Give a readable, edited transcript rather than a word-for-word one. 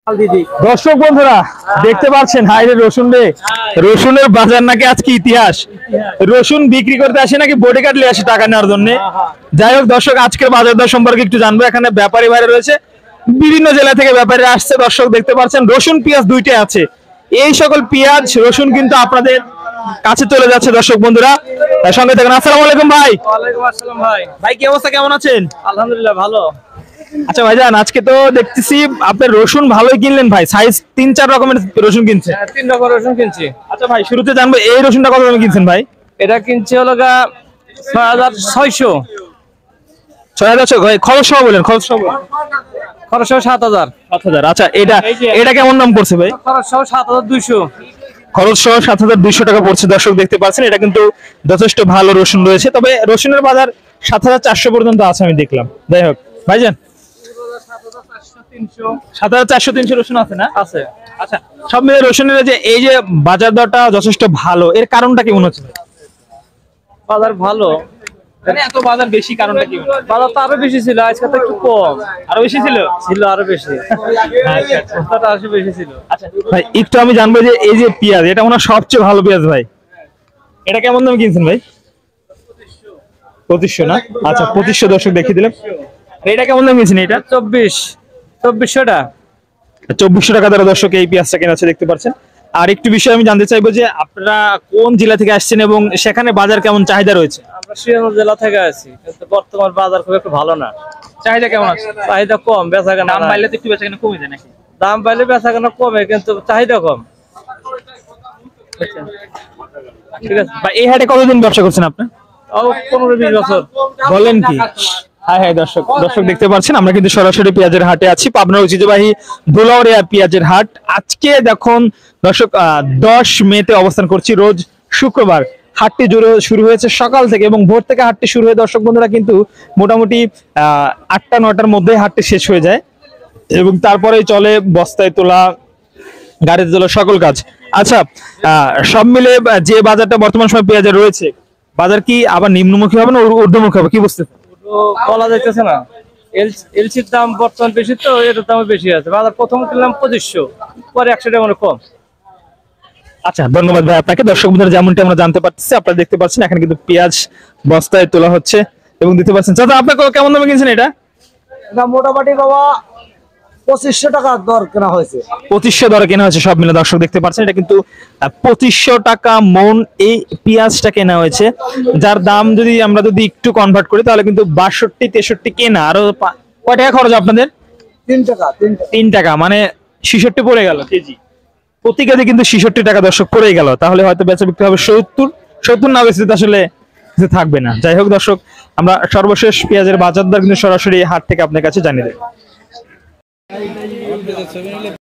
দর্শক বন্ধুরা দেখতে পাচ্ছেন হাইরে রসুন রে, রসুনের বাজার নাকি আজকে ইতিহাস। রসুন বিক্রি করতে আসে নাকি বডি কাটলে আসে টাকা নেওয়ার জন্য। যাই হোক দর্শক, আজকের বাজার দর সম্পর্কে একটু জানবো। এখানে ব্যাপারী বাইরে রয়েছে, বিভিন্ন জেলা থেকে ব্যাপারীরা আসছে। দর্শক দেখতে পাচ্ছেন রসুন পেঁয়াজ দুইটাই আছে। এই সকল পেঁয়াজ রসুন কিন্তু আপনাদের কাছে চলে যাচ্ছে দর্শক বন্ধুরা, তার সঙ্গে থাকুন। আসসালামু আলাইকুম ভাই। ওয়ালাইকুম আসসালাম ভাই। ভাই কি অবস্থা, কেমন আছেন? আলহামদুলিল্লাহ ভালো। আচ্ছা ভাইজান, আজকে তো দেখতেছি আপনার রসুন ভালোই কিনলেন ভাই, সাইজ 3-4 রকমের রসুন কিনছে। 3 রকম রসুন কিনছি। আচ্ছা ভাই, শুরুতে জানবো এই রসুনটা কত দামে কিনছেন ভাই? এটা কিনছি হলো 6600। 6000 ভাই, খরচ সহ বলেন, খরচ সহ বলেন। খরচ সহ 7000। 7000। আচ্ছা এটা কেমন দাম পড়ছে ভাই? খরচ সহ 7200। খরচ সহ 7200 টাকা পড়ছে। দর্শক দেখতে পাচ্ছেন এটা কিন্তু যথেষ্ট ভালো রসুন রয়েছে, তবে রসুনের বাজার 7400 পর্যন্ত আছে আমি দেখলাম। যাই হোক ভাইজান, 7400-300 রসুন আছে না? আছে। আচ্ছা, সব মিলে রসুনের যে এই যে বাজার দরটা যথেষ্ট ভালো, এর কারণটা কি মনে হচ্ছে? বাজার ভালো, মানে এত বাজার বেশি কারণটা কি? বাজার তো আরো বেশি ছিল, আজকে তো একটু কম। আরো বেশি ছিল আরো বেশি। সস্তাটা আসলে বেশি ছিল। আচ্ছা ভাই, একটু আমি জানবো যে এই যে পেঁয়াজ, এটা মনে হয় সবচেয়ে ভালো পেঁয়াজ ভাই, এটা কেমন দামে কিনছেন ভাই? 2500 না? আচ্ছা 2500 দর্শক দেখিয়ে দিলাম। আর এটা কেমন দামে কিনছেন? এটা 2400 টাকা। 2400 টাকা দ্বারা দর্শক এই পেঁয়াজটা কেনা আছে, দেখতে পাচ্ছেন। আর একটু বিষয় আমি জানতে চাইবো যে আপনারা কোন জেলা থেকে আসছেন এবং সেখানে বাজার কেমন চাহিদা রয়েছে? আমরা শ্রীনগর জেলা থেকে আছি, কিন্তু বর্তমান বাজার খুব একটু ভালো না। চাহিদা কেমন আছে? চাহিদা কম, বেচাকেনা দাম বাড়লে তো একটু বেচাকেনা কমে যায় নাকি? দাম বাড়লে বেচাকেনা কমে, কিন্তু চাহিদা কম। ঠিক আছে ভাই, এই হাটে কতদিন ব্যবসা করছেন আপনি? 15-20 বছর। বলেন কি? হ্যাঁ হ্যাঁ দর্শক দেখতে পাচ্ছেন আমরা কিন্তু সরাসরি পেঁয়াজের হাটে আছি, পাবনার ঐতিহ্যবাহী ধুলাউড়িয়া পেঁয়াজের হাট। আজকে দেখুন দর্শক 10 মেতে অবস্থান করছি, রোজ শুক্রবার। হাটটি শুরু হয়েছে সকাল থেকে এবং ভোর থেকে হাটটি শুরু হয়ে দর্শক বন্ধুরা কিন্তু মোটামুটি 8টা-9টার মধ্যে হাটটি শেষ হয়ে যায় এবং তারপরেই চলে বস্তায় তোলা, গাড়িতে তোলা সকল কাজ। আচ্ছা, সব মিলে যে বাজারটা বর্তমান সময় পেঁয়াজের রয়েছে, বাজার কি আবার নিম্নমুখী হবে না ঊর্ধ্বমুখী হবে, কি বুঝতে বলা যাইতেছে না। এলসির দাম বর্তমান বেশি, তো এটার দাম বেশি আছে। বাজার প্রথম কিনলাম 2500, পরে 100 টাকা মানে কম। আচ্ছা ধন্যবাদ ভাই আপনাকে। দর্শক বন্ধুরা যেমনটা আমরা জানতে পারতেছি, আপনারা দেখতে পাচ্ছেন এখানে কিন্তু পেঁয়াজ বস্তায় তোলা হচ্ছে এবং দেখতে পাচ্ছেন। চাচা আপনি কেমন দামে কিনছেন এটা? মোটামুটি বাবা 2500 টাকা দর কেনা হয়েছে। 2500 দরে কেনা হয়েছে সব মিলে। দর্শক দেখতে পাচ্ছেন এটা কিন্তু 2500 টাকা মন এই পেঁয়াজটা কেনা হয়েছে, যার দাম যদি আমরা একটু কনভার্ট করি তাহলে কিন্তু 62-63 কেনা। আরো কয় টাকা খরচ আপনাদের? 3 টাকা। 3 টাকা মানে 66 পড়ে গেল কেজি। প্রতি কেজি কিন্তু 66 টাকা দর্শক পড়ে গেল। তাহলে হয়তো বেচা বিক্রি হবে 70 না বেচলে আসলে কিছু থাকবে না। যাই হোক দর্শক, আমরা সর্বশেষ পেঁয়াজের বাজার দর কিন্তু সরাসরি হাট থেকে আপনার কাছে জানিয়ে দেব।